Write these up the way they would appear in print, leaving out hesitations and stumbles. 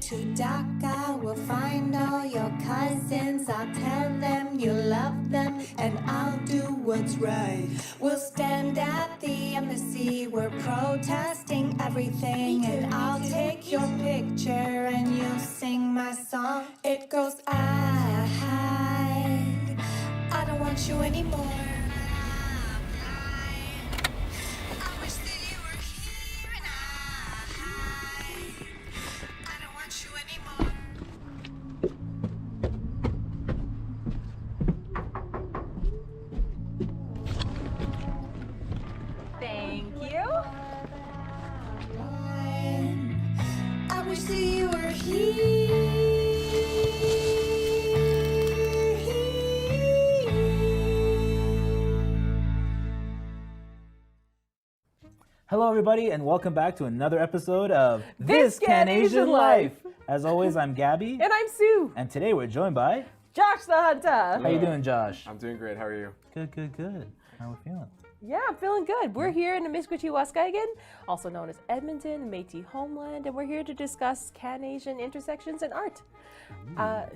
too dark, I will find all your cousins. I'll tell them you love them, and I'll do what's right. We'll stand at the embassy, we're protesting everything, and I'll take your picture and you'll sing my song. It goes, I don't want you anymore. I wish that you were here, and I don't want you anymore. Thank you. I wish that you were here. Hello, everybody, and welcome back to another episode of This CanAsian Life. As always, I'm Gabby, And I'm Sue. and today we're joined by... Josh Sahunta. How you doing, Josh? I'm doing great. How are you? Good, good, good. How are we feeling? Yeah, I'm feeling good. We're here in the Misquity-Waskagan, also known as Edmonton, Métis homeland, and we're here to discuss CanAsian intersections in art.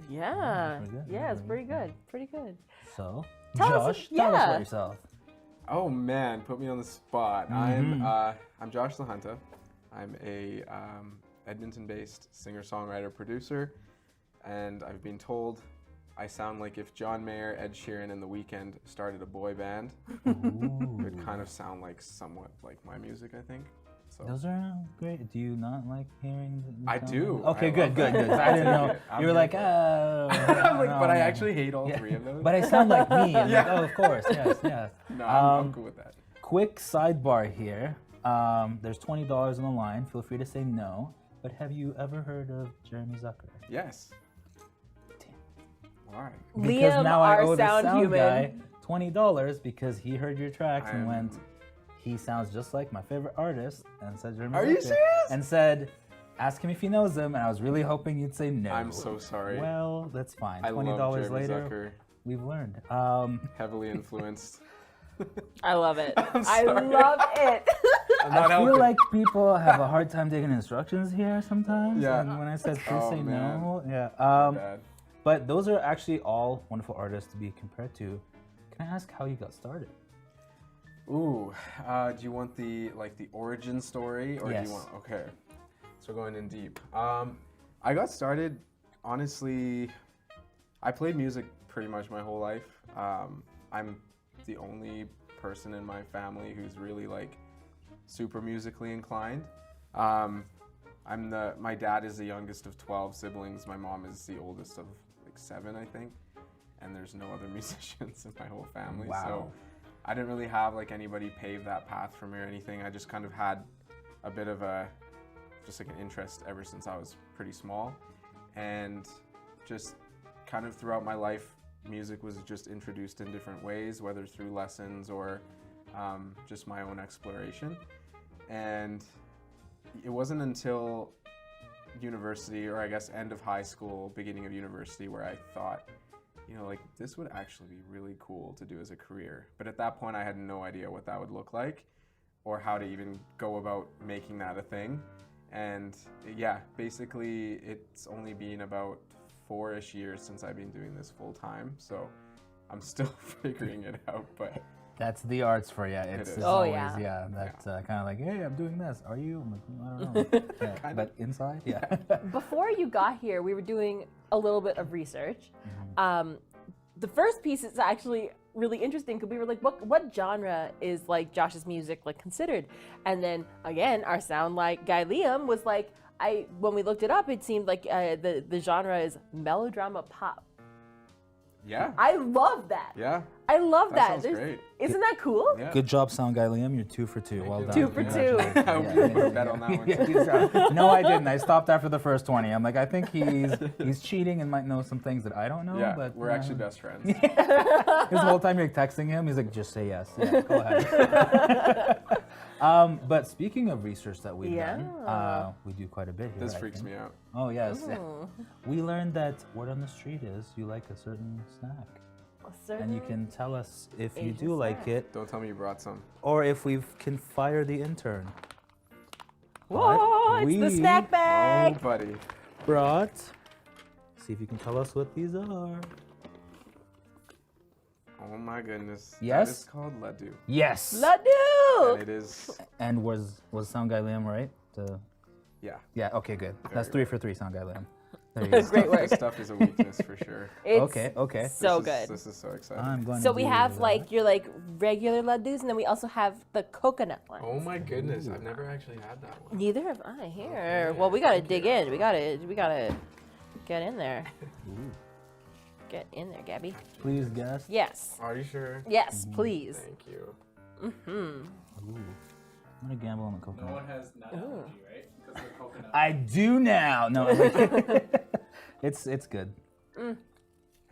Yeah, Pretty good. yeah, it's pretty good, pretty good. So, Tell us- Josh, tell us yeah. about yourself. Oh man, put me on the spot. I'm Josh Sahunta. I'm a Edmonton-based singer-songwriter producer, and I've been told I sound like if John Mayer, Ed Sheeran, and The Weeknd started a boy band. It would kind of sound like somewhat like my music, I think. So Those are great. Do you not like hearing the I sound? do. Okay, I good, love good, that. good. I didn't know. I'm You were like, here oh. I'm like, but I no. actually hate all Yeah. three of those. But I sound like me. I'm Yeah. like, oh, of course, yes, yes. No, I'm cool with that. Quick sidebar here. There's $20 on the line. Feel free to say no. But have you ever heard of Jeremy Zucker? Yes. Why? Because Liam, now I our owe the sound human. guy $20 because he heard your tracks and I'm- went, he sounds just like my favorite artist, and said Jeremy Are you Zucker, serious? and said, ask him if he knows him, and I was really hoping you'd say no. I'm so sorry. Well, that's fine. I $20 love Jeremy later, Zucker. we've learned. Heavily influenced. I love it. I'm I sorry. love it. I'm not I feel helping. like people have a hard time taking instructions here sometimes. Yeah. And when I said please Oh, say man. no, yeah. Bad. But those are actually all wonderful artists to be compared to. Can I ask how you got started? Ooh, do you want the origin story, or do Yes. you want? Okay, so going in deep. I got started, honestly. I played music pretty much my whole life. I'm the only person in my family who's really like super musically inclined. My dad is the youngest of 12 siblings. My mom is the oldest of like 7, I think. And there's no other musicians in my whole family. Wow. So I didn't really have like anybody pave that path for me or anything. I just kind of had a bit of just like an interest ever since I was pretty small. And just kind of throughout my life, music was just introduced in different ways, whether through lessons or just my own exploration. And it wasn't until university, or I guess end of high school, beginning of university, where I thought, you know, like this would actually be really cool to do as a career. But at that point, I had no idea what that would look like or how to even go about making that a thing. And yeah, basically it's only been about 4-ish years since I've been doing this full time. So I'm still figuring it out, but That's the arts for you. It's is. it's Oh, always, yeah. that's kind of like, hey, I'm doing this. Are you? I'm like, I don't know. Yeah, but inside, yeah. Before you got here, we were doing a little bit of research. The first piece is actually really interesting because we were like, what genre is like Josh's music like considered? And then again, our sound like guy Liam was like, when we looked it up, it seemed like the genre is melodrama pop. yeah, I love that. yeah, I love that that. sounds There's- great. Isn't that cool? Yeah. Good job, sound guy Liam. You're 2 for 2. Well you. done. 2 for 2. Congratulations. We put a bet on that one too. No, I didn't. I stopped after the first 20. I'm like, I think he's cheating and might know some things that I don't know. Yeah, but we're actually best friends. This whole time you're texting him, he's like, just say yes. Yeah, go ahead. But speaking of research that we've done, we do quite a bit here. This I freaks think. me out. Oh, yes. We learned that word on the street is you like a certain snack. And you can tell us if you Asian do like snack. it, Don't tell me you brought some. or if we can fire the intern. Whoa, But it's the snack bag. Oh, buddy. brought. See if you can tell us what these are. Oh my goodness. Yes? That is called laddu. Yes. Laddu! And it is, And was Sound Guy Liam right? yeah. Yeah. Okay. Good. That's Very 3 for 3. Sound Guy Liam. There you go. Great work. This stuff is a weakness for sure. It's Okay. so This good. is- This is so exciting. I'm going. So to we do have that. like your like regular laddus, and then we also have the coconut one. Oh my goodness. I've never actually had that one. Neither have I. Here. Well, we gotta dig in. We gotta get in there. Get in there, Gabby. Please guess. Yes. Are you sure? Yes, please. Thank you. Ooh. I'm gonna gamble on the coconut. No one has nut allergy, right? Because of the coconut. I do now. No, it's good. Have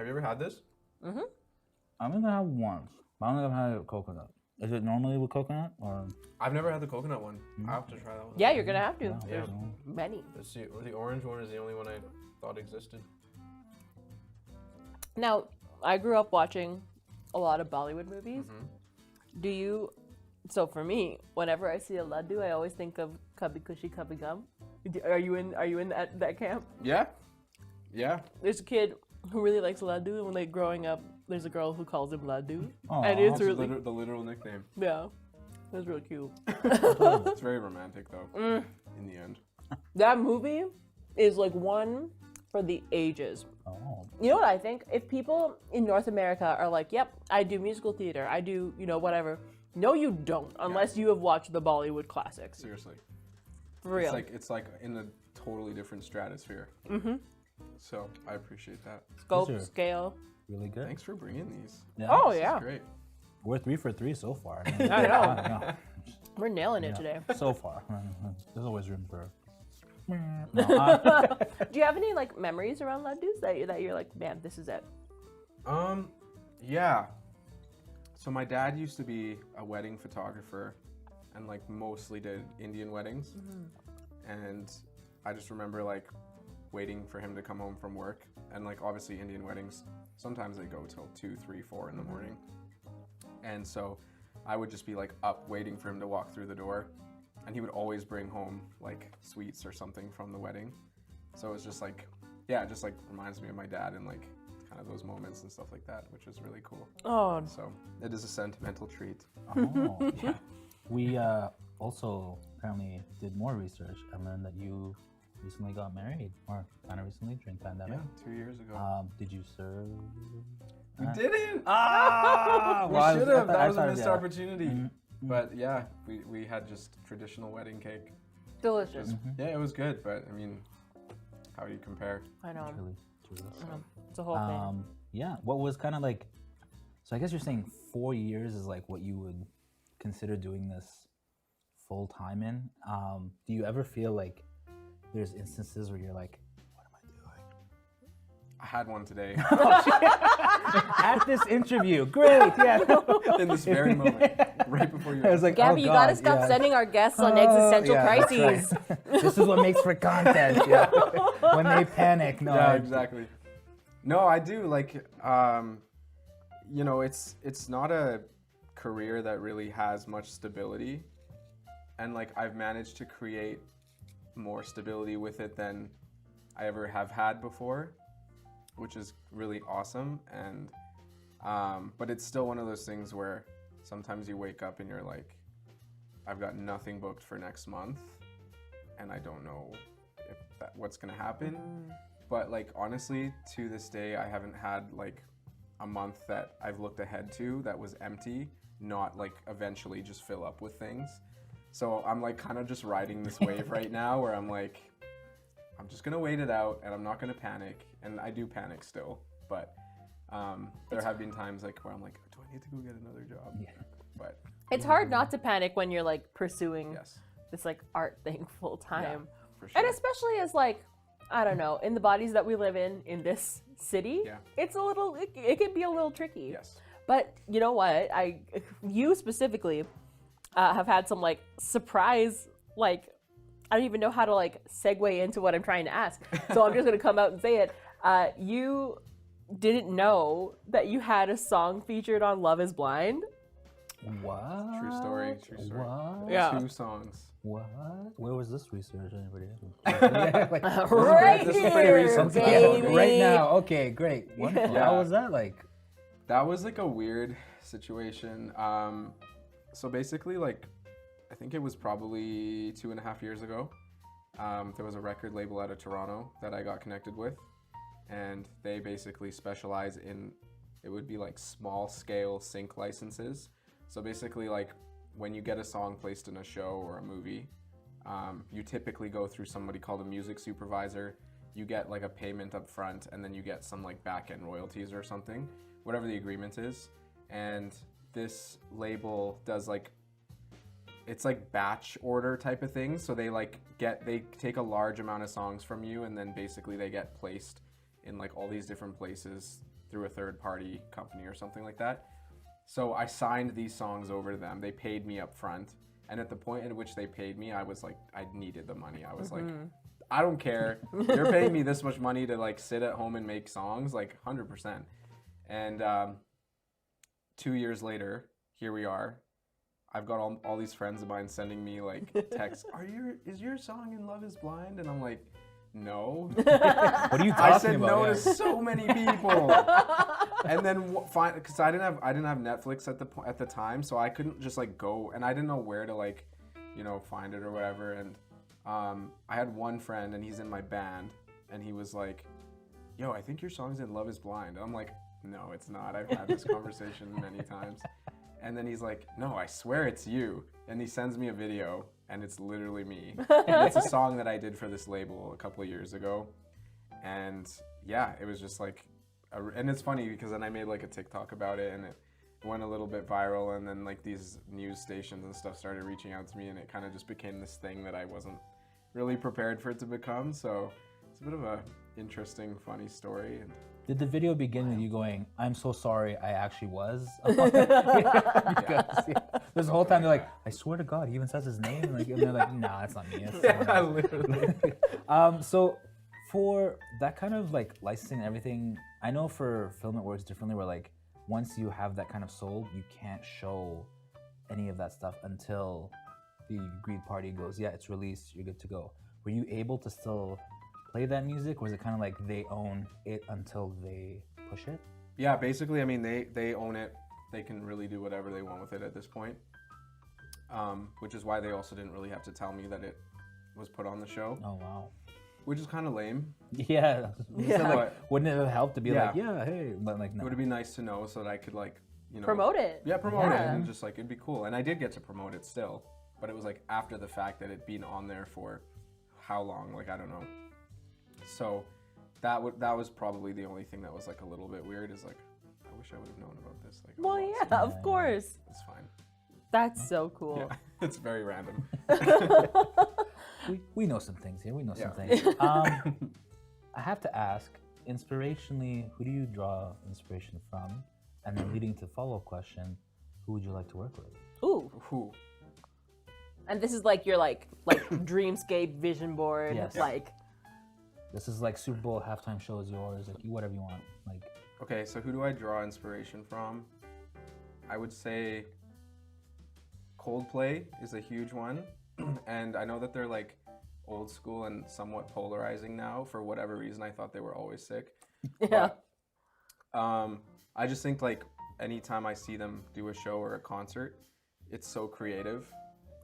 you ever had this? I'm gonna have once. I don't think I've had it with coconut. Is it normally with coconut or? I've never had the coconut one. I have to try that one. Yeah, you're gonna have to. Yeah. Many. The orange one is the only one I thought existed. Now, I grew up watching a lot of Bollywood movies. Do you? So for me, whenever I see a laddu, I always think of Kabhi Khushi Kabhi Gum. Are you in that camp? Yeah. Yeah. There's a kid who really likes laddu, and when they're growing up, there's a girl who calls him laddu, Aw. and it's That's really the literal nickname. yeah, it's really cute. It's very romantic though. In the end. That movie is like one for the ages. Oh. You know what I think? If people in North America are like, yep, I do musical theater, I do, whatever. No, you don't, unless you have watched the Bollywood classics. Seriously. For real. It's like in a totally different stratosphere. So I appreciate that. Scope, These are- scale. Really good. Thanks for bringing these. Yeah. Oh, This yeah. is great. We're 3 for 3 so far. I know. We're nailing it today. So far. There's always room for. Do you have any like memories around laddus that you're like, man, this is it? Yeah. So my dad used to be a wedding photographer and like mostly did Indian weddings. And I just remember like waiting for him to come home from work, and like obviously Indian weddings, sometimes they go till 2, 3, 4 in the morning. And so I would just be like up waiting for him to walk through the door, and he would always bring home like sweets or something from the wedding. So it was just like, yeah, it just like reminds me of my dad and like kind of those moments and stuff like that, which is really cool. Oh, So it is a sentimental treat. Oh, yeah. We also apparently did more research and learned that you recently got married, or kind of recently during pandemic. Yeah, 2 years ago. Did you serve? We didn't. Ah, We should have. That was a I thought- missed yeah. opportunity. But yeah, we had just traditional wedding cake. delicious. Yeah, it was good, but I mean, how do you compare? I know. Truly, truly. It's a whole thing. Yeah. What was kind of like? So I guess you're saying 4 years is like what you would consider doing this full time in. Do you ever feel like there's instances where you're like, what am I doing? I had one today At this interview, great, yeah. in this very moment, right before you. I was like, Gabby, oh, you gotta God, stop yeah. sending our guests on existential yeah, that's crises. right. This is what makes for content. Yeah. When they panic, no. Yeah, exactly. No, I do like. It's not a career that really has much stability, and like I've managed to create more stability with it than I ever have had before, which is really awesome. And but it's still one of those things where sometimes you wake up and you're like, I've got nothing booked for next month, and I don't know what's gonna happen. But like honestly, to this day, I haven't had like a month that I've looked ahead to that was empty, not like eventually just fill up with things. So I'm like kind of just riding this wave right now where I'm like, I'm just gonna wait it out and I'm not gonna panic. And I do panic still, but there have been times like where I'm like, do I need to go get another job? Yeah. But It's hard not to panic when you're like pursuing yes, this like art thing full time. for sure. And especially as like, I don't know, in the bodies that we live in this city, Yeah. it's a little, it can be a little tricky. Yes. But you know what? You specifically have had some like surprise, like, I don't even know how to like segue into what I'm trying to ask. So I'm just gonna come out and say it. You didn't know that you had a song featured on Love is Blind? What? True story. True story. What? Yeah. 2 songs. What? Where was this research? Anybody? Yeah, like, Right this is pretty here, recent, so- baby. right now. Okay, great. Wonderful. Yeah. How was that like? That was like a weird situation. So basically, like, I think it was probably 2.5 years ago. There was a record label out of Toronto that I got connected with, and they basically specialize in, it would be like small scale sync licenses. So basically, like, when you get a song placed in a show or a movie, you typically go through somebody called a music supervisor. You get like a payment up front, and then you get some like back end royalties or something, whatever the agreement is. And this label does like, it's like batch order type of thing. So they take a large amount of songs from you, and then basically they get placed in like all these different places through a third party company or something like that. So I signed these songs over to them. They paid me up front. And at the point at which they paid me, I was like, I needed the money. I was like, I don't care. You're paying me this much money to like sit at home and make songs, like 100%. And 2 years later, here we are. I've got all these friends of mine sending me like texts. Is your song in Love Is Blind? And I'm like, no. What are you talking I said about? no Yeah. to so many people. And then because I didn't have Netflix at the time, so I couldn't just like go, and I didn't know where to like, find it or whatever. And I had one friend, and he's in my band, and he was like, "Yo, I think your song's in Love Is Blind." And I'm like, "No, it's not. I've had this conversation many times." And then he's like, "No, I swear it's you." And he sends me a video, and it's literally me. And it's a song that I did for this label a couple of years ago. And yeah, it was just like, and it's funny because then I made like a TikTok about it, and it went a little bit viral, and then like these news stations and stuff started reaching out to me, and it kind of just became this thing that I wasn't really prepared for it to become. So it's a bit of a interesting, funny story. And Did the video begin with you going, "I'm so sorry, I actually was"? Because this whole time they're like, "I swear to God," he even says his name, and they're like, "Nah, it's not me." It's someone yeah, else." literally. So for that kind of like licensing and everything, I know for film it works differently, where like once you have that kind of sold, you can't show any of that stuff until the agreed party goes, "Yeah, it's released, you're good to go." Were you able to still play that music, or was it kind of like they own it until they push it? Yeah, basically, I mean, they own it. They can really do whatever they want with it at this point. Which is why they also didn't really have to tell me that it was put on the show, Oh wow. which is kind of lame. Yeah. Yeah. So, like, wouldn't it have helped to be Yeah. like, "Yeah, hey," but like It no. would be nice to know so that I could like, Promote it. Yeah, promote it, Yeah. and just like it'd be cool. And I did get to promote it still, but it was like after the fact that it'd been on there for how long? Like I don't know. So that was probably the only thing that was like a little bit weird. Is like I wish I would have known about this. Like a Well, lot yeah, sooner. of course. It's fine. That's so cool. Yeah, it's very random. We know some things here. We know some Yeah. things. I have to ask, inspirationally, who do you draw inspiration from? And then leading to the follow-up question, who would you like to work with? Ooh. Who? And this is like your like dreamscape vision board. Yes. Like This is like Super Bowl halftime show is yours, like whatever you want. Like Okay, so who do I draw inspiration from? I would say Coldplay is a huge one. And I know that they're like old school and somewhat polarizing now. For whatever reason, I thought they were always sick. yeah. But, I just think like anytime I see them do a show or a concert, it's so creative.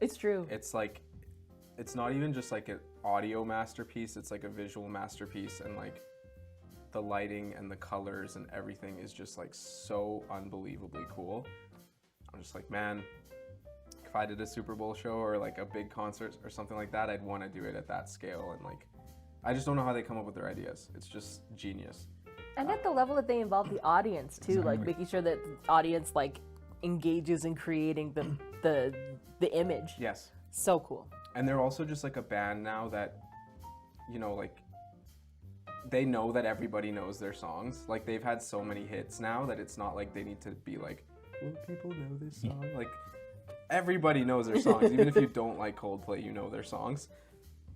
It's true. It's like, it's not even just like an audio masterpiece, it's like a visual masterpiece, and like the lighting and the colors and everything is just like so unbelievably cool. I'm just like, man, if I did a Super Bowl show or like a big concert or something like that, I'd want to do it at that scale. And like, I just don't know how they come up with their ideas. It's just genius. And at the level that they involve the audience too, like making sure that the audience like engages in creating the image. Yes. So cool. And they're also just like a band now that, like they know that everybody knows their songs. Like they've had so many hits now that it's not like they need to be like, will people know this song? Like everybody knows their songs. Even if you don't like Coldplay, you know their songs.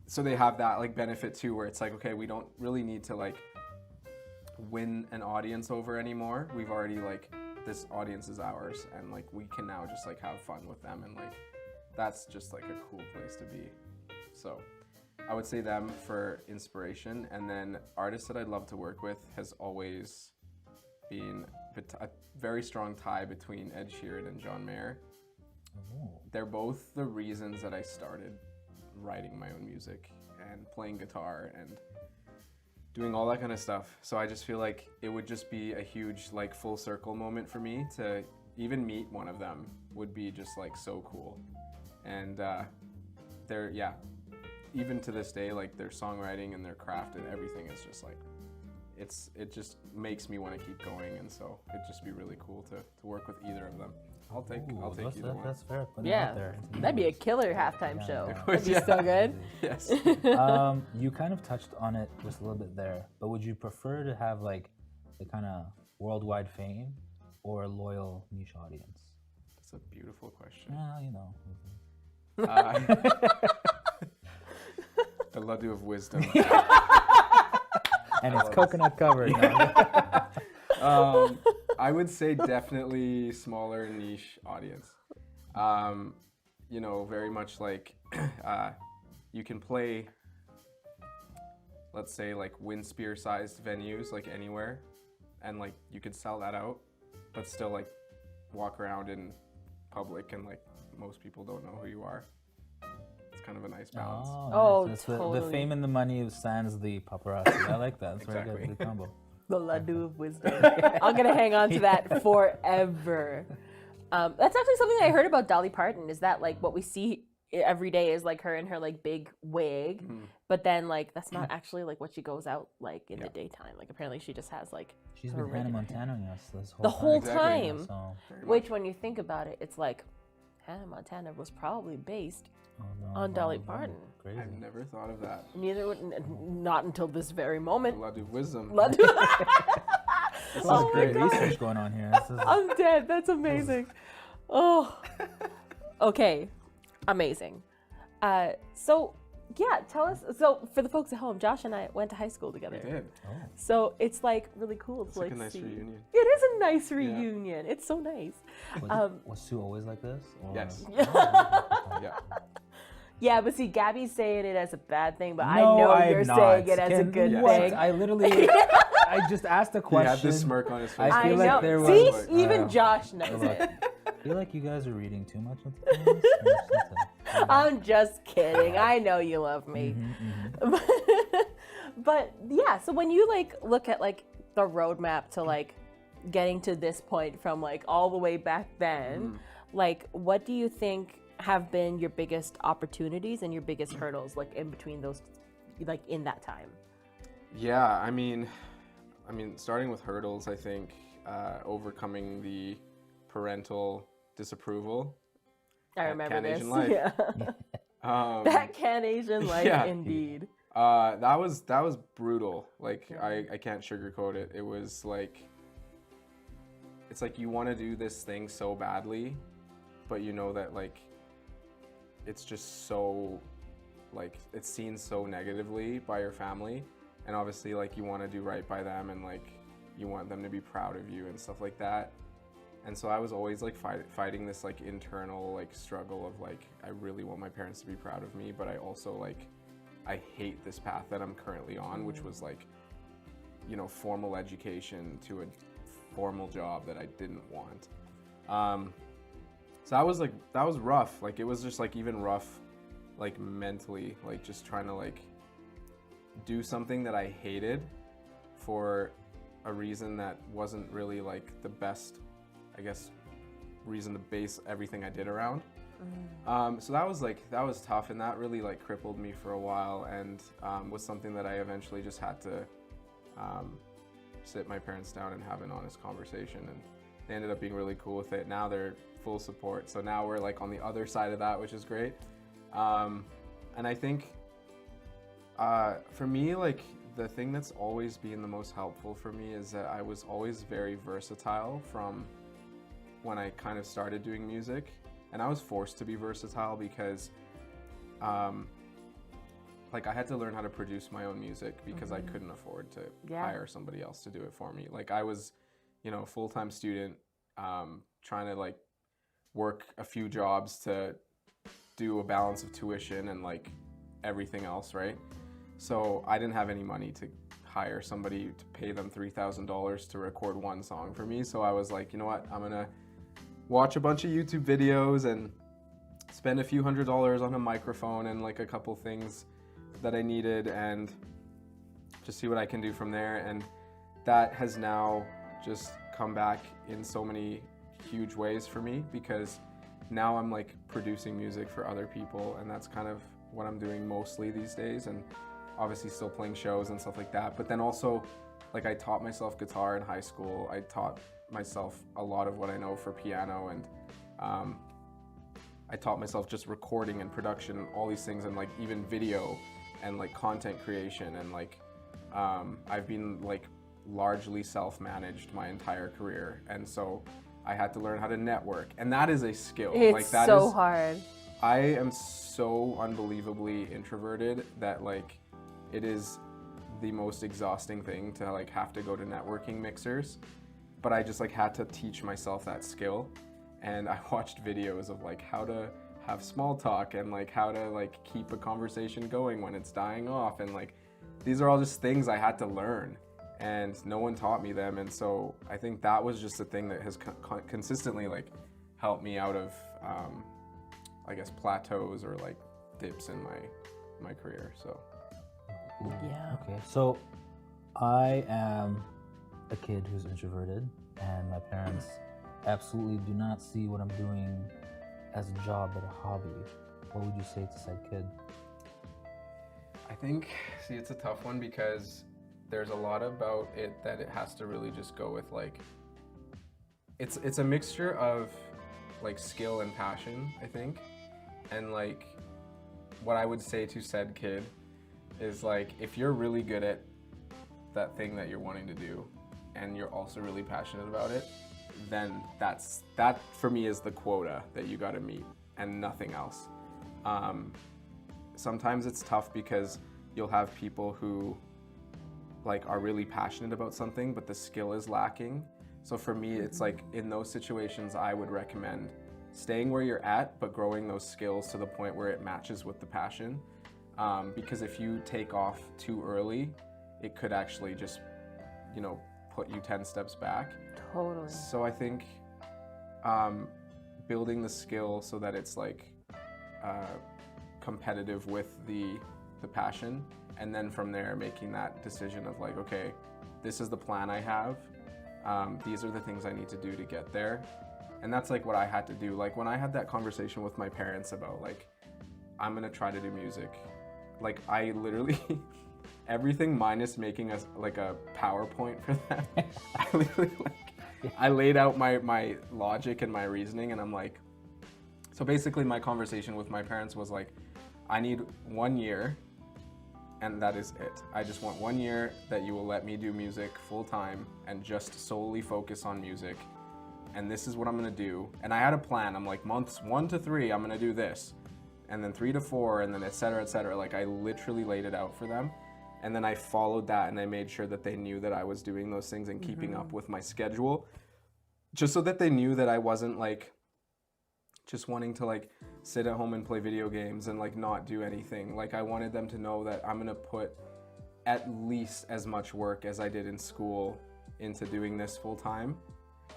So they have that like benefit too, where it's like, okay, we don't really need to like win an audience over anymore. We've already like this audience is ours, and like we can now just like have fun with them, and like that's just like a cool place to be. So I would say them for inspiration, and then artists that I'd love to work with has always been a very strong tie between Ed Sheeran and John Mayer. They're both the reasons that I started writing my own music and playing guitar and doing all that kind of stuff. So I just feel like it would just be a huge like full circle moment for me to even meet one of them would be just like so cool. And they're, yeah, even to this day, like their songwriting and their craft and everything is just like, it just makes me want to keep going. And so it'd just be really cool to work with either of them. I'll take either one. That's fair. Put it Yeah, out there. that'd be a killer halftime Yeah. show. Yeah. That'd be so good. Yes. You kind of touched on it just a little bit there, but would you prefer to have like the kind of worldwide fame or a loyal niche audience? That's a beautiful question. Well, you know. I'd love to have wisdom. And it's coconut covered. I would say definitely smaller niche audience. You know, very much like you can play, let's say like Winspear sized venues like anywhere, and like you could sell that out, but still like walk around in public and like most people don't know who you are. It's kind of a nice balance. Oh, nice. It's totally. the fame and the money sans the paparazzi. I like that. That's very Exactly. good. Good combo. The ladoo of wisdom. I'm gonna hang on to that forever. That's actually something I heard about Dolly Parton. Is that like what we see every day is like her in her like big wig, but then like that's not actually like what she goes out like in the daytime. Like apparently she just has like She's her been Hannah regular hair. Montanaing us this whole The whole Exactly. time. So, Very Which, much. when you think about it, it's like Hannah Montana was probably based oh, no, on Dolly no, Parton. Crazy. I've never thought of that. Neither would, not until this very moment. A lot of wisdom. Ladoo. This Oh is my great God. research going on here. This is, I'm dead. That's amazing. Oh. Okay. Amazing. So yeah, tell us. So for the folks at home, Josh and I went to high school We together. did. So it's like really cool to It's like like a nice see. reunion. It is a nice reunion. It's so nice. was Sue always like this? Or? Yes. Oh, Yeah. Yeah, but see, Gabby's saying it as a bad thing, but I No, know I'm you're not. saying it as a Can- good what? thing. I literally, I just asked a He question. had this smirk on his face. I I feel know. like there See, was. even Josh knows Look, it. I feel like you guys are reading too much into this. I'm just kidding. I know you love me. But yeah, so when you like look at like the roadmap to like getting to this point from like all the way back then, like what do you think have been your biggest opportunities and your biggest hurdles like in between those, like in that time? Yeah, I mean, starting with hurdles, I think overcoming the parental disapproval. I At remember this. CanAsian Life. Yeah. Um, That CanAsian life, Yeah. indeed. that was brutal. Like I can't sugarcoat it. It was like, it's like you want to do this thing so badly, but you know that like it's just so like it's seen so negatively by your family, and obviously like you want to do right by them and like you want them to be proud of you and stuff like that. And so I was always like fighting this like internal like struggle of like I really want my parents to be proud of me, but I also like I hate this path that I'm currently on, which was like, you know, formal education to a formal job that I didn't want. So that was rough. Like it was just like even rough, like mentally, like just trying to like do something that I hated for a reason that wasn't really like the best, I guess, reason to base everything I did around. So that was tough, and that really like crippled me for a while, and was something that I eventually just had to sit my parents down and have an honest conversation, and they ended up being really cool with it. Now they're full support, so now we're like on the other side of that, which is great. And I think for me, like the thing that's always been the most helpful for me is that I was always very versatile from when I kind of started doing music. And I was forced to be versatile because like I had to learn how to produce my own music because I couldn't afford to hire somebody else to do it for me. Like I was, you know, a full-time student trying to like work a few jobs to do a balance of tuition and like everything else, right? So I didn't have any money to hire somebody to pay them $3,000 to record one song for me. So I was like, you know what, I'm gonna watch a bunch of YouTube videos and spend a few $100s on a microphone and like a couple things that I needed and just see what I can do from there. And that has now just come back in so many huge ways for me, because now I'm like producing music for other people, and that's kind of what I'm doing mostly these days, and obviously still playing shows and stuff like that. But then also, like, I taught myself guitar in high school. I taught myself a lot of what I know for piano, and I taught myself just recording and production and all these things, and like even video and like content creation, and like I've been like largely self-managed my entire career, and so I had to learn how to network, and that is a skill. It's like that so is, hard. I am so unbelievably introverted that like it is the most exhausting thing to like have to go to networking mixers, but I just like had to teach myself that skill. And I watched videos of like how to have small talk and like how to like keep a conversation going when it's dying off, and like these are all just things I had to learn, and no one taught me them. And so I think that was just a thing that has consistently like helped me out of I guess plateaus or like dips in my career. So Yeah. Okay, so I am a kid who's introverted, and my parents absolutely do not see what I'm doing as a job but a hobby. What would you say to said kid? I think, see, it's a tough one, because there's a lot about it that it has to really just go with like, it's a mixture of like skill and passion, I think. And like what I would say to said kid is like, if you're really good at that thing that you're wanting to do and you're also really passionate about it, then that for me is the quota that you got to meet and nothing else. Sometimes it's tough because you'll have people who like are really passionate about something but the skill is lacking. So for me, it's like in those situations I would recommend staying where you're at but growing those skills to the point where it matches with the passion. Because if you take off too early, it could actually just, you know, put you 10 steps back. Totally. So I think building the skill so that it's like competitive with the passion, and then from there making that decision of like, okay, this is the plan I have. These are the things I need to do to get there. And that's like what I had to do. Like when I had that conversation with my parents about like, I'm gonna try to do music, like I literally, everything minus making like a PowerPoint for them, I literally like, I laid out my logic and my reasoning, and I'm like, so basically my conversation with my parents was like, I need 1 year, and that is it. I just want 1 year that you will let me do music full time and just solely focus on music. And this is what I'm gonna do. And I had a plan. I'm like, months 1 to 3, I'm gonna do this. And then 3 to 4, and then et cetera, et cetera. Like I literally laid it out for them. And then I followed that, and I made sure that they knew that I was doing those things and keeping up with my schedule, just so that they knew that I wasn't like just wanting to like sit at home and play video games and like not do anything. Like I wanted them to know that I'm gonna put at least as much work as I did in school into doing this full time.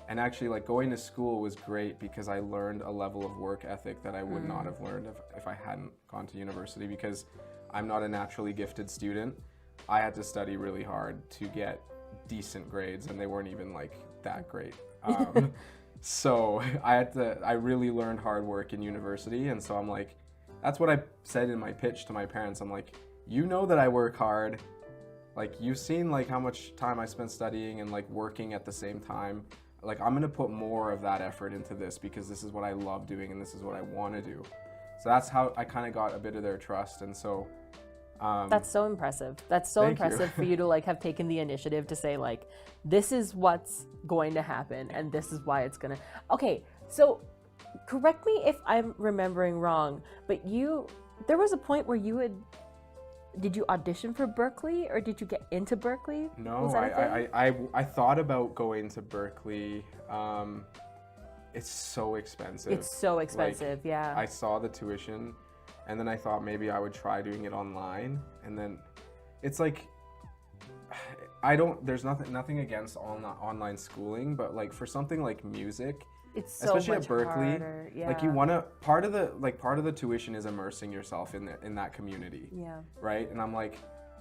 And actually like going to school was great because I learned a level of work ethic that I would not have learned if I hadn't gone to university, because I'm not a naturally gifted student. I had to study really hard to get decent grades, and they weren't even like that great. So I really learned hard work in university. And so I'm like, that's what I said in my pitch to my parents. I'm like, you know that I work hard. Like you've seen like how much time I spent studying and like working at the same time. Like I'm gonna put more of that effort into this because this is what I love doing and this is what I want to do. So that's how I kind of got a bit of their trust. And so that's so impressive. That's so Thank you. impressive for you to like have taken the initiative to say like, this is what's going to happen and this is why it's gonna. Okay, so correct me if I'm remembering wrong, but there was a point where did you audition for Berkeley, or did you get into Berkeley? No, Was that a thing? I thought about going to Berkeley. it's so expensive. It's so expensive, yeah. I saw the tuition, and then I thought maybe I would try doing it online, and then it's like, there's nothing against online schooling, but like for something like music, It's so especially much at Berkeley, harder, yeah. like you wanna, part of the tuition is immersing yourself in that community. Yeah. Right? And I'm like,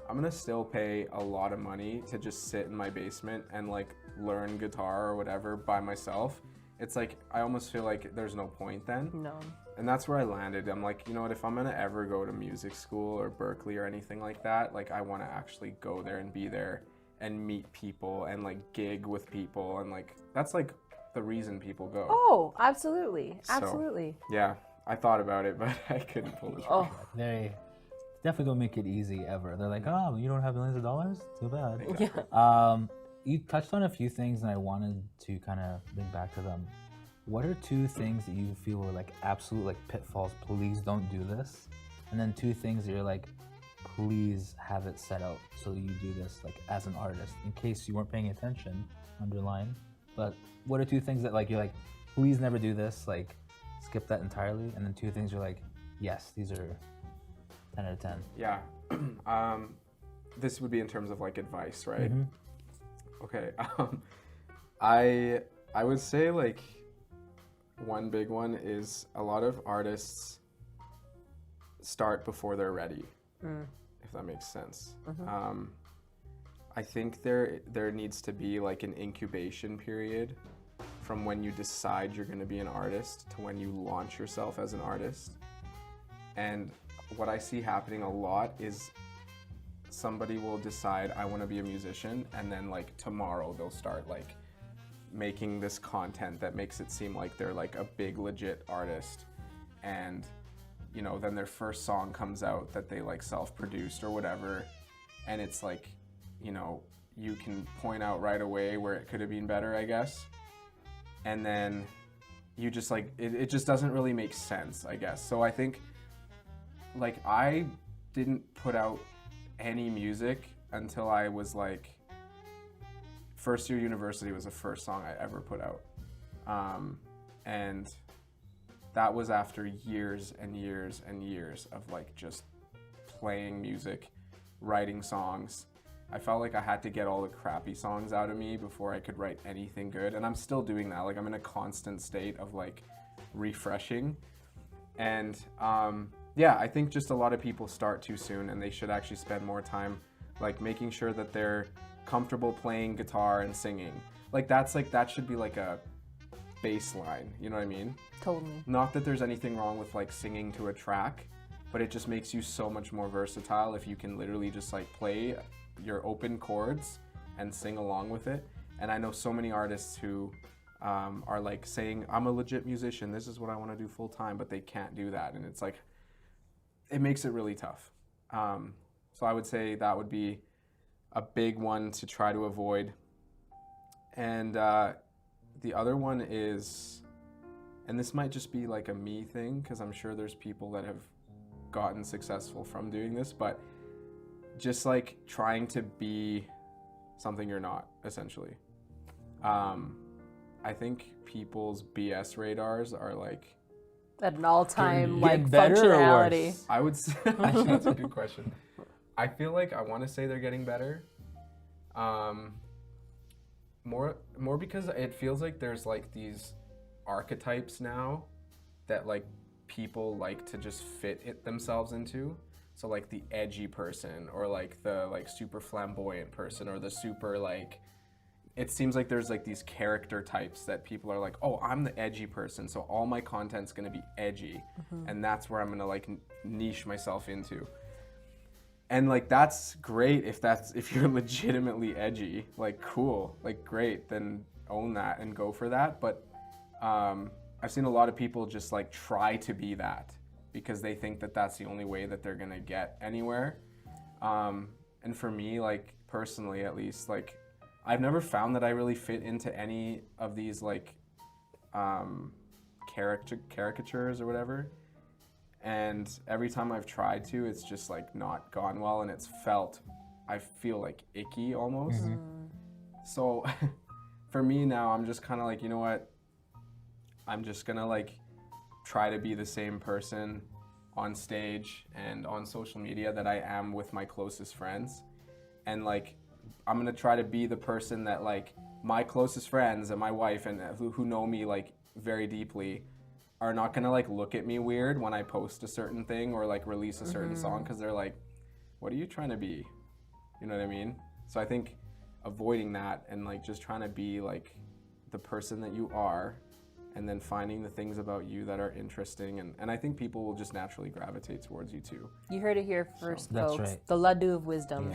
I'm gonna still pay a lot of money to just sit in my basement and like learn guitar or whatever by myself. It's like, I almost feel like there's no point then. No. And that's where I landed. I'm like, you know what, if I'm gonna ever go to music school or Berkeley or anything like that, like I wanna actually go there and be there and meet people and like gig with people, and like, that's like the reason people go. Oh, absolutely. So, Absolutely. Yeah, I thought about it, but I couldn't pull this Oh, off. They definitely don't make it easy ever. They're like, oh, you don't have millions of dollars? Too bad. yeah. You touched on a few things, and I wanted to kind of link back to them. What are 2 things that you feel were like absolute like pitfalls? Please don't do this. And then 2 things that you're like, please have it set out so you do this like as an artist. In case you weren't paying attention, underline. But what are 2 things that like you're like, please never do this? Like, skip that entirely. And then 2 things you're like, yes, these are 10 out of 10. Yeah. This would be in terms of like advice, right? Mm-hmm. Okay. I would say like one big one is a lot of artists start before they're ready, if that makes sense. I think there needs to be like an incubation period from when you decide you're going to be an artist to when you launch yourself as an artist. And what I see happening a lot is somebody will decide, I want to be a musician, and then like tomorrow they'll start like making this content that makes it seem like they're like a big legit artist, and you know, then their first song comes out that they like self-produced or whatever, and it's like, you know, you can point out right away where it could have been better, I guess, and then you just like it just doesn't really make sense, I guess. So I think like I didn't put out any music until I was like first year university was the first song I ever put out, and that was after years and years and years of like just playing music, writing songs. I felt like I had to get all the crappy songs out of me before I could write anything good, and I'm still doing that. Like I'm in a constant state of like refreshing, and yeah, I think just a lot of people start too soon, and they should actually spend more time like making sure that they're comfortable playing guitar and singing. Like that should be like a baseline, you know what I mean? Totally. Not that there's anything wrong with like singing to a track, but it just makes you so much more versatile if you can literally just like play your open chords and sing along with it. And I know so many artists who are like saying, I'm a legit musician, this is what I want to do full time, but they can't do that, and it's like, it makes it really tough. So I would say that would be a big one to try to avoid. And the other one is, and this might just be like a me thing, because I'm sure there's people that have gotten successful from doing this, but just like trying to be something you're not, essentially. I think people's BS radars are like At an all-time Getting like better or functionality. worse? I would say, actually, that's a good question. I feel like I want to say they're getting better. More because it feels like there's like these archetypes now that like people like to just fit it themselves into. So like the edgy person, or like the like super flamboyant person, or the super like, it seems like there's like these character types that people are like, oh, I'm the edgy person, so all my content's gonna be edgy, and that's where I'm gonna like niche myself into. And like that's great if you're legitimately edgy, like cool, like great, then own that and go for that. But I've seen a lot of people just like try to be that because they think that that's the only way that they're gonna get anywhere. And for me, like personally at least, like I've never found that I really fit into any of these like caricatures or whatever. And every time I've tried to, it's just like not gone well, and it's felt, I feel like icky almost. So for me now, I'm just kind of like, you know what? I'm just gonna like try to be the same person on stage and on social media that I am with my closest friends. And like, I'm gonna try to be the person that like my closest friends and my wife and who know me like very deeply are not gonna like look at me weird when I post a certain thing or like release a certain song, because they're like, what are you trying to be? You know what I mean? So I think avoiding that and like just trying to be like the person that you are, and then finding the things about you that are interesting, and I think people will just naturally gravitate towards you too. You heard it here first, That's folks. right. The Laddu of wisdom.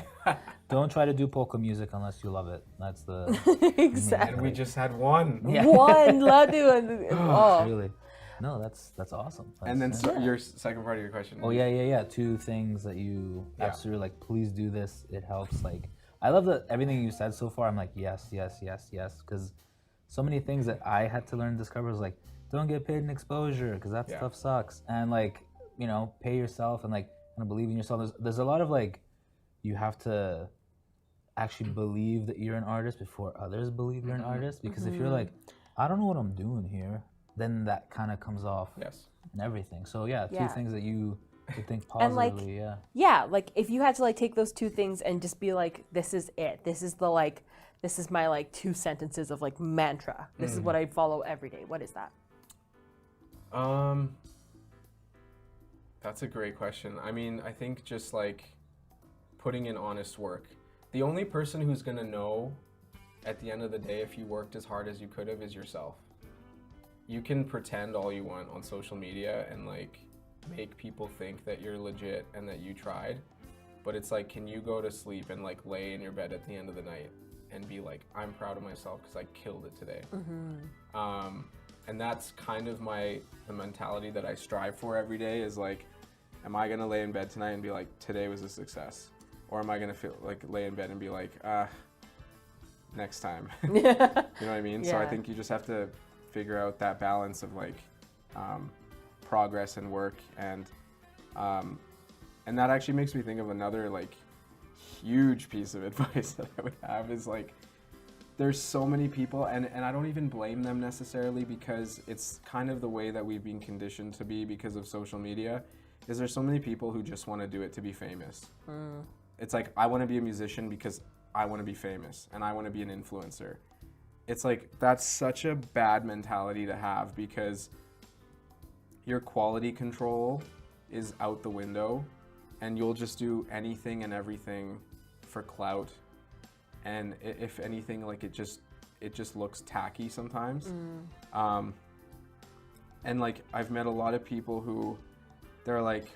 Don't try to do polka music unless you love it. That's the Exactly. And we just had one. Yeah. One Laddu and oh. Really. No, that's awesome. And then That's- your second part of your question. Oh yeah. 2 things that you Yeah. absolutely like. Please do this. It helps. Like, I love that everything you said so far. I'm like, yes. Because so many things that I had to learn and discover was like, don't get paid in exposure because that Yeah. stuff sucks. And like, pay yourself and like kind of believe in yourself. There's a lot of like, you have to actually believe that you're an artist before others believe you're an artist. Because if you're like, I don't know what I'm doing here, then that kind of comes off Yes. and everything. So yeah, 2 Yeah. things that you would think And, like, positively. Yeah, like if you had to like take those 2 things and just be like, this is it. This is my like 2 sentences of like mantra. This is what I follow every day. What is that? That's a great question. I mean, I think just like putting in honest work. The only person who's gonna know at the end of the day if you worked as hard as you could have is yourself. You can pretend all you want on social media and like make people think that you're legit and that you tried, but it's like, can you go to sleep and like lay in your bed at the end of the night and be like, I'm proud of myself because I killed it today. And that's kind of the mentality that I strive for every day is like, am I gonna lay in bed tonight and be like, today was a success? Or am I gonna feel like lay in bed and be like, next time? You know what I mean? So I Yeah. think you just have to figure out that balance of like progress and work, and that actually makes me think of another like huge piece of advice that I would have is like, there's so many people, and I don't even blame them necessarily, because it's kind of the way that we've been conditioned to be because of social media, is there's so many people who just want to do it to be famous. It's like, I want to be a musician because I want to be famous and I want to be an influencer. It's like, that's such a bad mentality to have, because your quality control is out the window and you'll just do anything and everything for clout. And if anything, like it just looks tacky sometimes. And like, I've met a lot of people who they're like,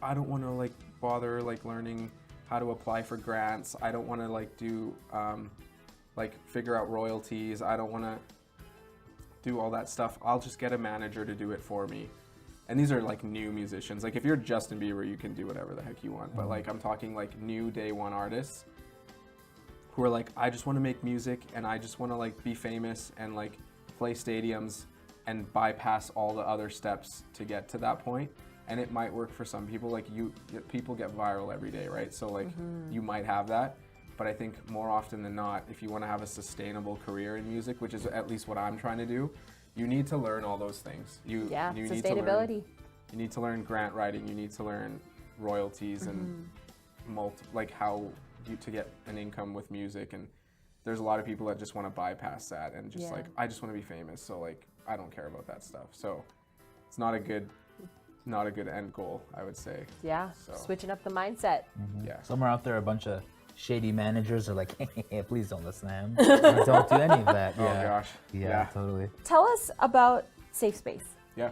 I don't want to like bother like learning how to apply for grants. I don't want to like do like figure out royalties. I don't want to do all that stuff. I'll just get a manager to do it for me. And these are like new musicians. Like if you're Justin Bieber, you can do whatever the heck you want. But like, I'm talking like new day one artists who are like, I just want to make music and I just want to like be famous and like play stadiums and bypass all the other steps to get to that point. And it might work for some people. Like people get viral every day, right? So like you might have that. But I think more often than not, if you want to have a sustainable career in music, which is at least what I'm trying to do, you need to learn all those things. You Sustainability. You need to learn grant writing. You need to learn royalties and like how to get an income with music. And there's a lot of people that just want to bypass that and just like, I just want to be famous. So like, I don't care about that stuff. So it's not a good end goal, I would say. Yeah, So. switching up the mindset. Yeah. Somewhere out there, a bunch of shady managers are like, hey, please don't listen to him. Don't do any of that. Oh gosh. Yeah, totally. Tell us about Safe Space. Yeah.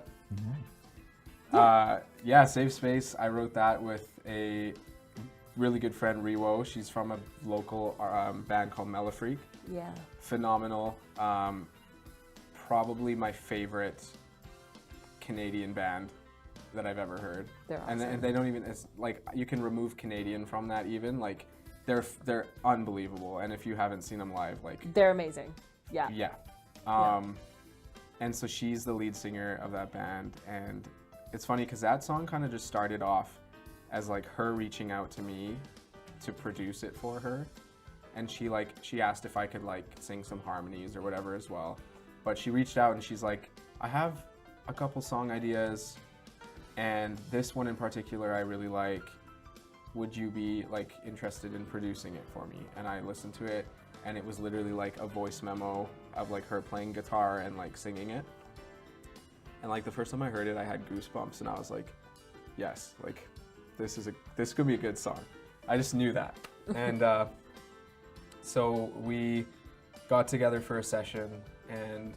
Safe Space. I wrote that with a really good friend, Riwo. She's from a local band called Mellifreak. Yeah. Phenomenal. Probably my favorite Canadian band that I've ever heard. They're awesome. And they don't even, it's like, you can remove Canadian from that even. Like, they're unbelievable. And if you haven't seen them live, like... They're amazing. Yeah. Yeah. And so she's the lead singer of that band. And it's funny because that song kind of just started off as like her reaching out to me to produce it for her. And she asked if I could like sing some harmonies or whatever as well. But she reached out and she's like, I have a couple song ideas, and this one in particular I really like. Would you be like interested in producing it for me? And I listened to it, and it was literally like a voice memo of like her playing guitar and like singing it. And like the first time I heard it, I had goosebumps, and I was like, yes, like this could be a good song. I just knew that. And so we got together for a session and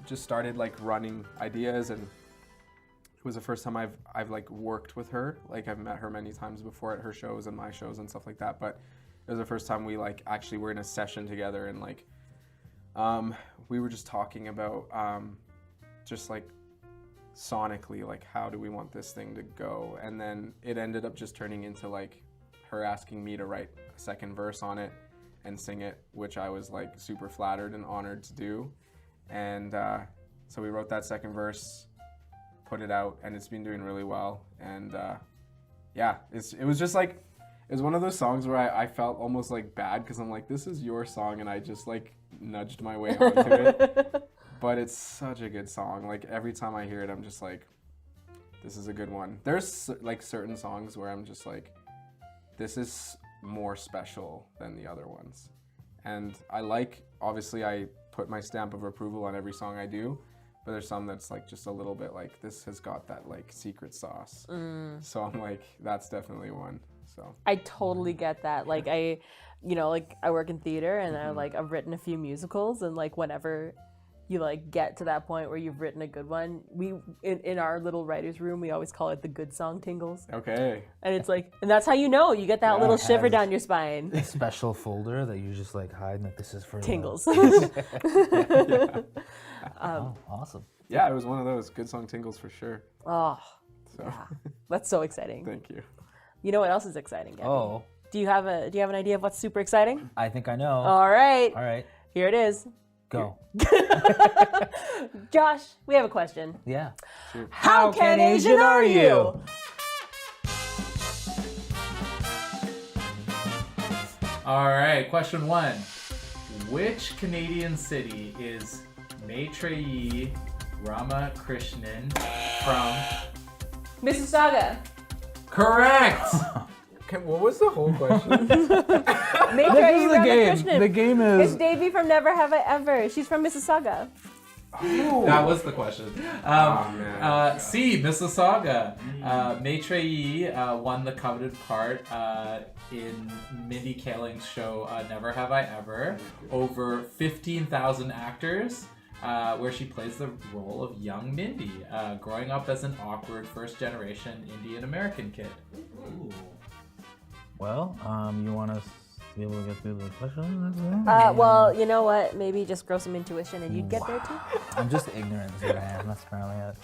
just started like running ideas, and it was the first time I've like worked with her. Like I've met her many times before at her shows and my shows and stuff like that, but it was the first time we like actually were in a session together, and like we were just talking about just like sonically, like how do we want this thing to go, and then it ended up just turning into like her asking me to write a second verse on it and sing it, which I was like super flattered and honored to do. And so we wrote that second verse, put it out, and it's been doing really well. And yeah, it was just like, it was one of those songs where I felt almost like bad, because I'm like, this is your song, and I just like nudged my way onto it. But it's such a good song. Like every time I hear it, I'm just like, this is a good one. There's like certain songs where I'm just like, this is more special than the other ones. And I like, obviously I put my stamp of approval on every song I do, but there's some that's like just a little bit like, this has got that like secret sauce. So I'm like, that's definitely one. So I totally get that. Like I work in theater, and I've written a few musicals, and like whenever you like get to that point where you've written a good one, we in our little writer's room, we always call it the good song tingles. Okay. And it's like, and that's how you know, you get that little shiver down your spine. A special folder that you just like hide, like this is for Tingles. Oh, awesome. Yeah, it was one of those good song tingles for sure. Oh, So yeah. That's so exciting. thank you. You know what else is exciting, Gabby? Oh, Do you have an idea of what's super exciting? I think I know. All right. All right, Here it is. go. Josh, we have a question. Yeah. How CanAsian are you? All right, question 1. Which Canadian city is Maitreyi Ramakrishnan from? Mississauga. Correct! Okay, what was the whole question? Maitreyi Ramakrishnan. The game It's is. Davy from Never Have I Ever. She's from Mississauga. That was the question. man. C, Mississauga. Maitreyi won the coveted part in Mindy Kaling's show Never Have I Ever. Over 15,000 actors, where she plays the role of young Mindy, growing up as an awkward first-generation Indian American kid. Well, you want us to be able to get through the questions? Well, you know what? Maybe just grow some intuition and you'd get there too. I'm just ignorant, is what I am. That's apparently it.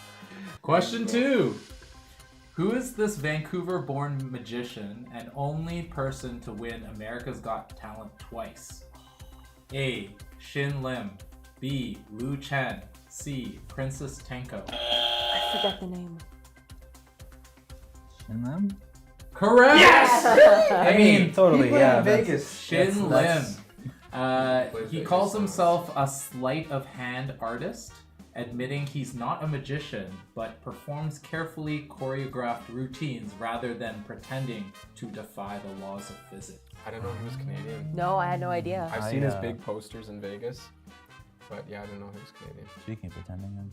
Question 2. Who is this Vancouver-born magician and only person to win America's Got Talent twice? A. Shin Lim. B. Lu Chen. C. Princess Tenko. I forgot the name. Shin Lim? Correct! Yes! I mean, Totally, yeah. Vegas. Shin That's- Lim. He calls himself a sleight of hand artist, admitting he's not a magician, but performs carefully choreographed routines rather than pretending to defy the laws of physics. I didn't know he was Canadian. No, I had no idea. I've seen his big posters in Vegas, but yeah, I didn't know he was Canadian. Speaking of pretending.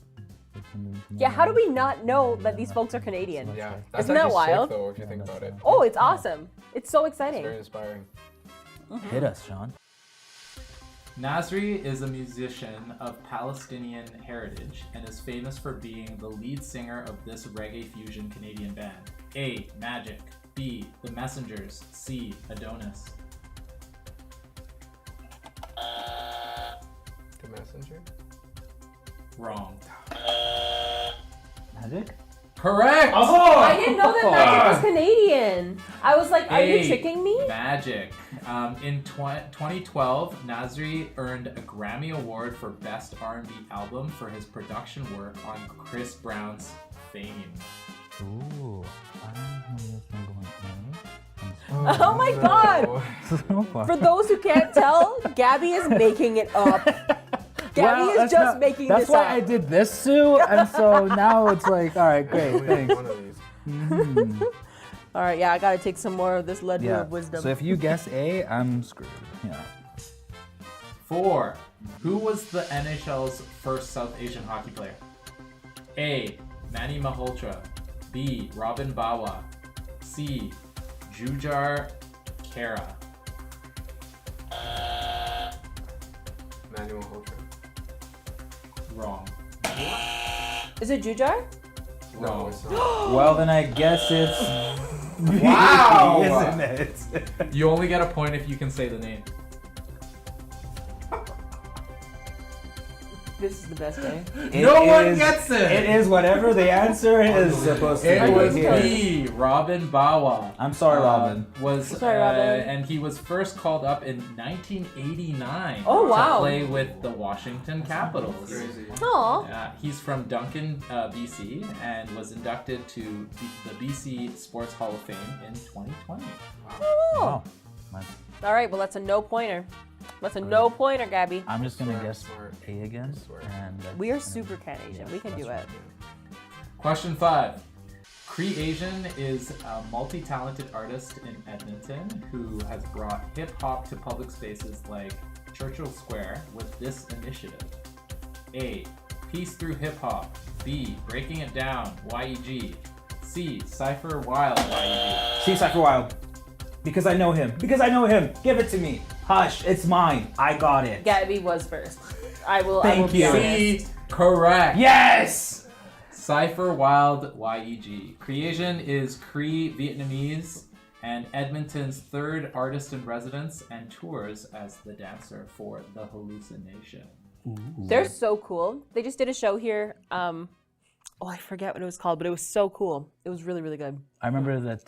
Yeah, how do we not know that these folks are Canadian? Yeah, that's Isn't that actually wild? sick, though, if you think about it. Oh, it's awesome. It's so It's exciting. very inspiring. Hit us, Sean. Nasri is a musician of Palestinian heritage and is famous for being the lead singer of this reggae fusion Canadian band. A. Magic. B. The Messengers. C. Adonis. The Messenger? Wrong. Magic? Correct! I didn't know that Magic was Canadian. I was like, are you A. tricking me? Magic. In 2012, Nasri earned a Grammy Award for Best R&B Album for his production work on Chris Brown's Fame. Ooh. I don't know how this one going Oh my god! so far. For those who can't tell, Gabby is making it up. Gabby is that's just making That's this why up. I did this, Sue, and so now it's like, all right, great, thanks. One of these. All right, yeah, I gotta take some more of this lead Yeah. of wisdom. So if you guess A, I'm screwed. Yeah. 4. Who was the NHL's first South Asian hockey player? A. Manny Malhotra. B. Robin Bawa. C. Jujar Kara. Manuel Holter. Wrong. Is it Jujar? No, Wrong. it's not. Well, then I guess it's Wow! isn't it? You only get a point if you can say the name. This is the best day. No one gets it! It is whatever the answer is supposed to It be. was here. B. Robin Bawa. I'm sorry, Robin. Sorry, Robin. And he was first called up in 1989 Oh, wow. to play with the Washington Capitals. Crazy. Aw. He's from Duncan, BC, and was inducted to the BC Sports Hall of Fame in 2020. Wow. Nice. All right, well, that's a no-pointer. That's a no-pointer, Gabby. I'm just gonna guess Smart. A again. Smart. And We are super CanAsian. We can do it. Question 5. CanAsian is a multi-talented artist in Edmonton who has brought hip-hop to public spaces like Churchill Square with this initiative. A. Peace Through Hip-Hop. B. Breaking It Down, YEG. C. Cypher Wild, YEG. See Cypher Wild. Because I know him. Because I know him. Give it to me. Hush, it's mine. I got it. Gabby was first. I will Thank be you. honest. C. Correct. Yes! Cypher Wild, YEG. CanAsian is Cree Vietnamese and Edmonton's third artist in residence and tours as the dancer for The Hallucination. They're so cool. They just did a show here. I forget what it was called, but it was so cool. It was really, really good. I remember that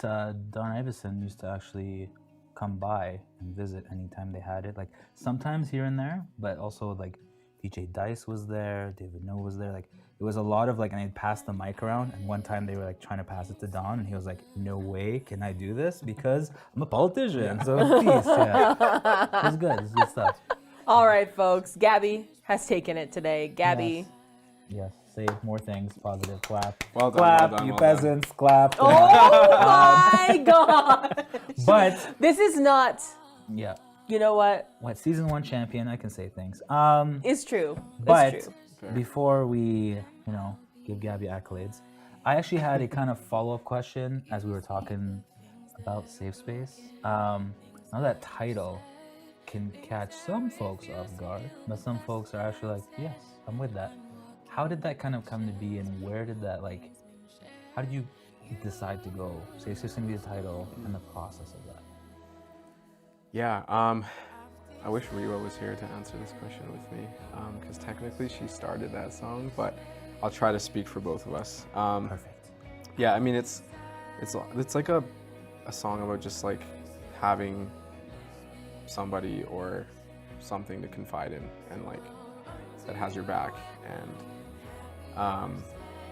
Don Iveson used to actually come by and visit anytime they had it. Like sometimes here and there, but also like DJ Dice was there, David No was there. Like it was a lot of like, and I'd pass the mic around. And one time they were like trying to pass it to Don, and he was like, "No way, can I do this? Because I'm a politician." So please, yeah, it's good. It's good stuff. All right, folks. Gabby has taken it today. Gabby. Yes. Say more things. Positive. Clap. Well done, Clap, well done, you well done. peasants. Clap. Oh my God. But This is not, yeah. you know what? What season 1 champion? I can say things. It's true. But It's true. before we, give Gabby accolades, I actually had a kind of follow-up question as we were talking about safe space. Now that title can catch some folks off guard, but some folks are actually like, yes, I'm with that. How did that kind of come to be, and where did that how did you decide to go safe space gonna be the title and the process of that? Yeah, I wish Riwa was here to answer this question with me, because technically she started that song, but I'll try to speak for both of us. Perfect. Yeah, I mean it's like a song about just like having somebody or something to confide in, and like that has your back, and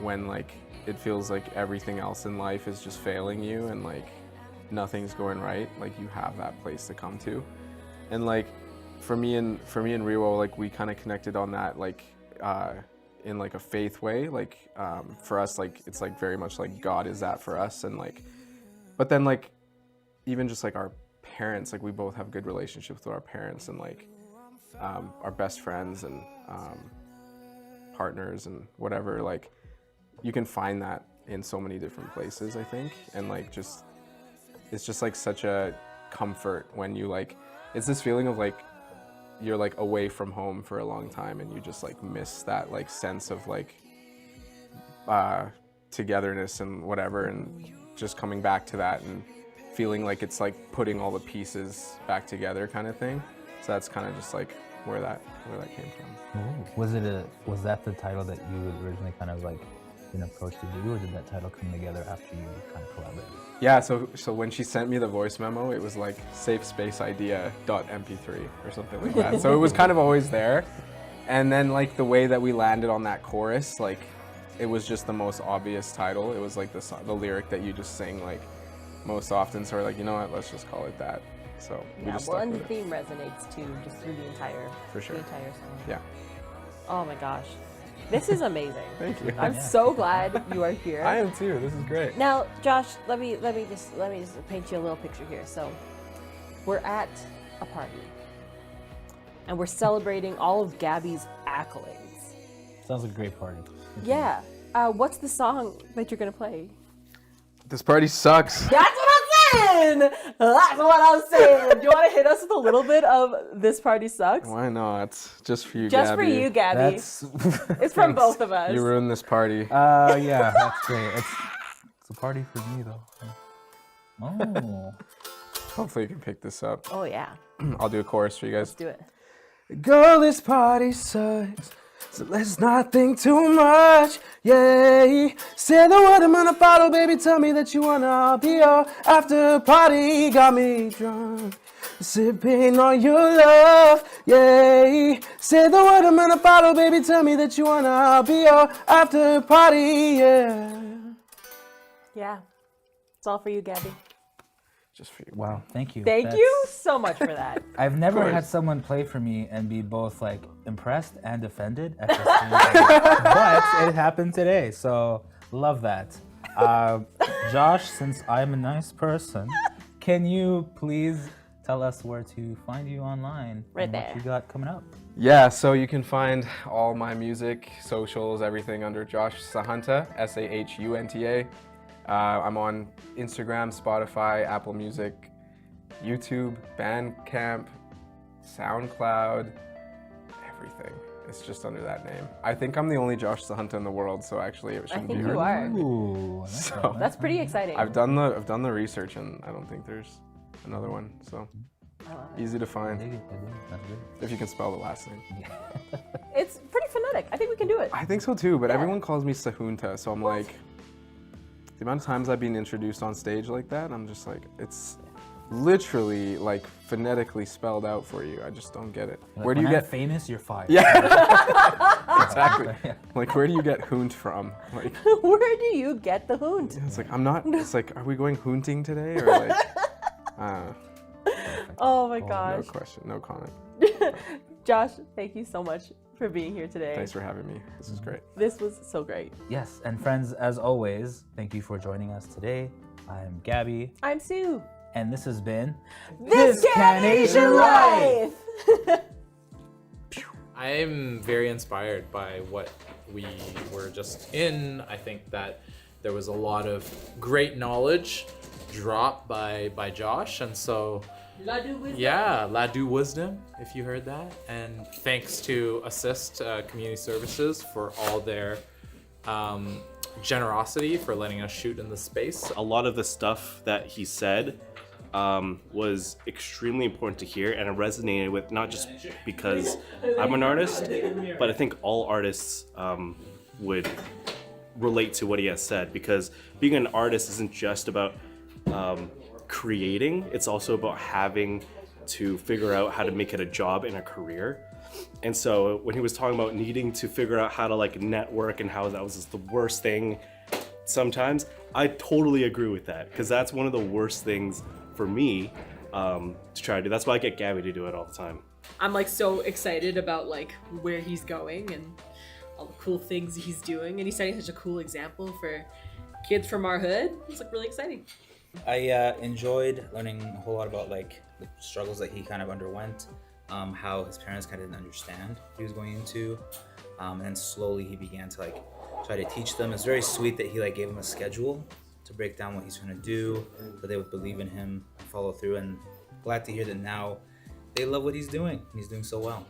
when like it feels like everything else in life is just failing you and like nothing's going right, like you have that place to come to. And like for me and Riwo, like we kind of connected on that like in like a faith way, like for us, like it's like very much like God is that for us, and like but then like even just like our parents, like we both have good relationships with our parents, and like our best friends and partners and whatever, like you can find that in so many different places, I think. And like just it's just like such a comfort when you like, it's this feeling of like you're like away from home for a long time and you just like miss that like sense of like togetherness and whatever, and just coming back to that and feeling like it's like putting all the pieces back together kind of thing. So that's kind of just like where that came from. Was that the title that you had originally kind of like been approached to do, or did that title come together after you kind of collaborated? Yeah, so when she sent me the voice memo, it was like safespaceidea.mp3 or something like that. So it was kind of always there. And then like the way that we landed on that chorus, like it was just the most obvious title. It was like the lyric that you just sing like most often. So we're like, you know what, let's just call it that. So we Yeah, just well, stuck and the with it. theme resonates too, just through the entire, For sure. the entire song. Yeah. Oh my gosh. This is amazing. Thank you. I'm so glad you are here. I am too. This is great. Now, Josh, let me just paint you a little picture here. So, we're at a party, and we're celebrating all of Gabby's accolades. Sounds like a great party. Yeah. What's the song that you're gonna play? This party sucks. That's what I'm saying. That's what I'm saying. Do you want to hit us with a little bit of "This Party Sucks"? Why not? Just for you, Just Gabby. for you, Gabby. It's from both of us. You ruined this party. Yeah, that's great. It's a party for me though. Oh. Hopefully you can pick this up. Oh yeah. I'll do a chorus for you guys. Let's do it. Girl, this party sucks, so let's not think too much, yeah. Say the word, I'm gonna follow, baby, tell me that you wanna, I'll be your after party. Got me drunk, sipping on your love, yeah. Say the word, I'm gonna follow, baby, tell me that you wanna, I'll be your after party, yeah. Yeah. It's all for you, Gabby. Just for you. Wow, thank you. Thank you so much for that. I've never course. had someone play for me and be both like impressed and offended at the same time. But it happened today, so love that. Josh, since I'm a nice person, can you please tell us where to find you online? Right and there. What you got coming up? Yeah, so you can find all my music, socials, everything under Josh Sahunta, Sahunta. I'm on Instagram, Spotify, Apple Music, YouTube, Bandcamp, SoundCloud, everything. It's just under that name. I think I'm the only Josh Sahunta in the world, so actually it shouldn't think be you hard. are. Ooh, So- That's pretty exciting. I've done the research, and I don't think there's another one. So easy to I find dig it, I dig it. That's good. if you can spell the last name. It's pretty phonetic. I think we can do it. I think so too, but everyone calls me Sahunta, so I'm like, the amount of times I've been introduced on stage like that, I'm just like, it's literally like phonetically spelled out for you. I just don't get it. Like, Where do you when I'm get? famous? You're fired. Yeah, exactly. Yeah. Like, where do you get hoont from? Like, Where do you get the hoont? it's like I'm not. It's like, are we going hoonting today or like? Oh my No gosh. question, no comment. Josh, thank you so much for being here today. Thanks for having me. This is great. This was so great. Yes, and friends, as always, thank you for joining us today. I'm Gabby, I'm Sue. and this has been This CanAsian Life! I'm very inspired by what we were just in. I think that there was a lot of great knowledge dropped by Josh, and so yeah, Ladu Wisdom, if you heard that. And thanks to Assist Community Services for all their generosity for letting us shoot in the space. A lot of the stuff that he said was extremely important to hear, and it resonated with, not just because I'm an artist, but I think all artists would relate to what he has said, because being an artist isn't just about creating, it's also about having to figure out how to make it a job and a career. And so when he was talking about needing to figure out how to like network and how that was just the worst thing sometimes, I totally agree with that, because that's one of the worst things for me to try to do. That's why I get Gabby to do it all the time. I'm like so excited about like where he's going and all the cool things he's doing, and he's setting such a cool example for kids from our hood. It's like really exciting. I enjoyed learning a whole lot about like the struggles that he kind of underwent, how his parents kind of didn't understand what he was going into, and then slowly he began to like try to teach them. It's very sweet that he like gave them a schedule to break down what he's trying to do, so they would believe in him and follow through. And glad to hear that now they love what he's doing. He's doing so well.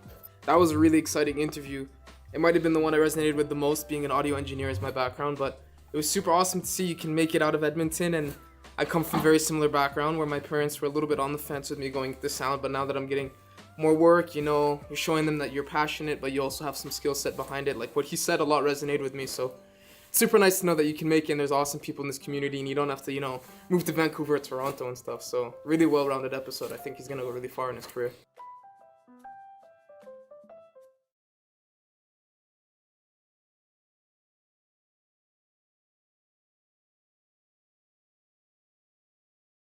That was a really exciting interview. It might have been the one I resonated with the most, being an audio engineer is my background, but it was super awesome to see you can make it out of Edmonton. And I come from a very similar background where my parents were a little bit on the fence with me going into sound, but now that I'm getting more work, you know, you're showing them that you're passionate, but you also have some skill set behind it. Like what he said a lot resonated with me, so it's super nice to know that you can make it and there's awesome people in this community and you don't have to, you know, move to Vancouver or Toronto and stuff. So really well-rounded episode. I think he's gonna go really far in his career.